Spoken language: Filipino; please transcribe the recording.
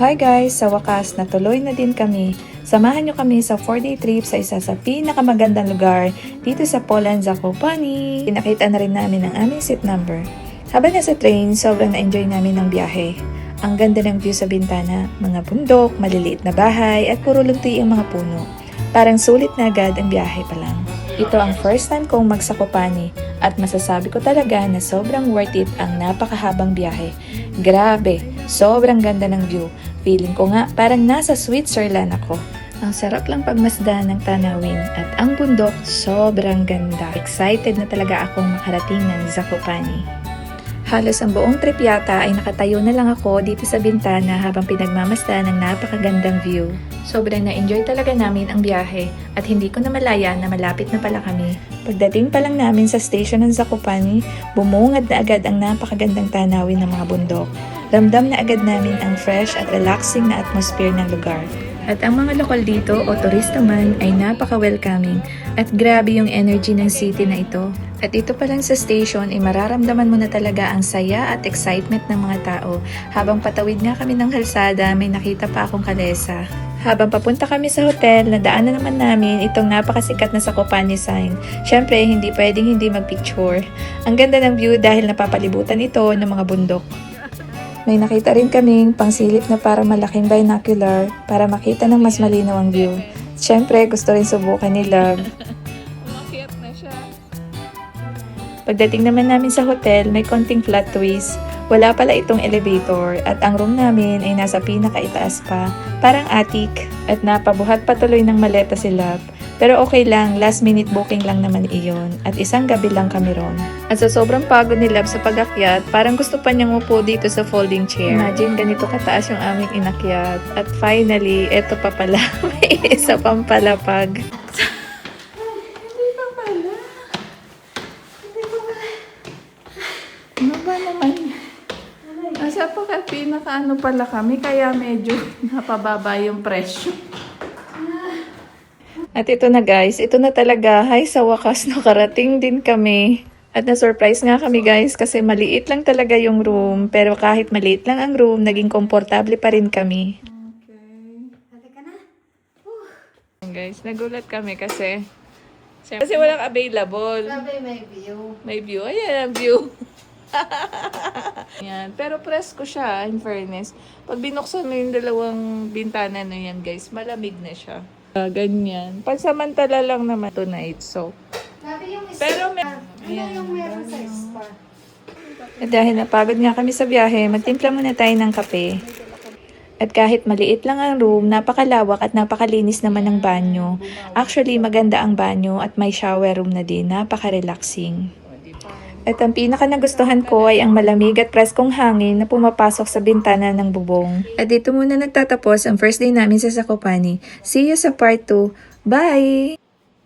Hi guys! Sa wakas, natuloy na din kami. Samahan nyo kami sa 4-day trip sa isa sa pinakamagandang lugar dito sa Poland, Zakopane. Pinakita na rin namin ang aming seat number. Habang nasa train, sobrang na-enjoy namin ng biyahe. Ang ganda ng view sa bintana, mga bundok, maliliit na bahay at puro lunti ang mga puno. Parang sulit na agad ang biyahe pa lang. Ito ang first time kong magsakopane at masasabi ko talaga na sobrang worth it ang napakahabang biyahe. Grabe, sobrang ganda ng view. Feeling ko nga parang nasa Switzerland ako. Ang sarap lang pagmasdan ng tanawin at ang bundok sobrang ganda. Excited na talaga akong makarating ng Zakopane. Halos ang buong trip yata ay nakatayo na lang ako dito sa bintana habang pinagmamasdan ng napakagandang view. Sobrang na-enjoy talaga namin ang biyahe at hindi ko na malaya na malapit na pala kami. Pagdating pa lang namin sa station ng Zakopane, bumungad na agad ang napakagandang tanawin ng mga bundok. Ramdam na agad namin ang fresh at relaxing na atmosphere ng lugar. At ang mga lokal dito o turista man ay napaka-welcoming at grabe yung energy ng city na ito. At ito pa lang sa station ay mararamdaman mo na talaga ang saya at excitement ng mga tao. Habang patawid nga kami ng kalsada, may nakita pa akong kalesa. Habang papunta kami sa hotel, nadaanan naman namin itong napakasikat na Zakopane sign. Syempre, hindi pwedeng hindi magpicture. Ang ganda ng view dahil napapalibutan ito ng mga bundok. May nakita rin kaming pangsilip na parang malaking binocular para makita ng mas malinaw ang view. Syempre, gusto rin subukan ni Love. Umakyat na siya. Pagdating naman namin sa hotel, may konting plot twist. Wala pala itong elevator at ang room namin ay nasa pinakaitaas pa, parang attic, at napabuhat patuloy ng maleta si Love. Pero okay lang, last minute booking lang naman iyon at isang gabi lang kami ron. At sa sobrang pagod ni Love sa pag-akyat, parang gusto pa niyang upo dito sa folding chair. Imagine ganito kataas yung aming inakyat at finally, eto pa pala, may isa pang palapag. Hindi pa pala. Ano ba naman? Asa pa ka pinaka-ano pala kami, kaya medyo napababa yung presyo. At ito na guys, ito na talaga, hay sa wakas nakarating din kami. At na-surprise nga kami guys kasi maliit lang talaga yung room, pero kahit maliit lang ang room, naging komportable pa rin kami. Okay. Guys, nagulat kami kasi walang available. Sabi may view. May view. Ayan ang view. Yan. Pero presko siya, in fairness. Pag binuksan mo yung dalawang bintana na yan, guys, malamig na siya. Ganyan. Pansamantala lang naman tonight, so. Sabi yung Pero may... ano yung meron sa spa? At dahil napagod nga kami sa biyahe, magtimpla muna tayo ng kape. At kahit maliit lang ang room, napakalawak at napakalinis naman ng banyo. Actually, maganda ang banyo at may shower room na din, napaka-relaxing. At ang pinaka nagustuhan ko ay ang malamig at preskong hangin na pumapasok sa bintana ng bubong. At dito muna nagtatapos ang first day namin sa Zakopane. See you sa part 2. Bye!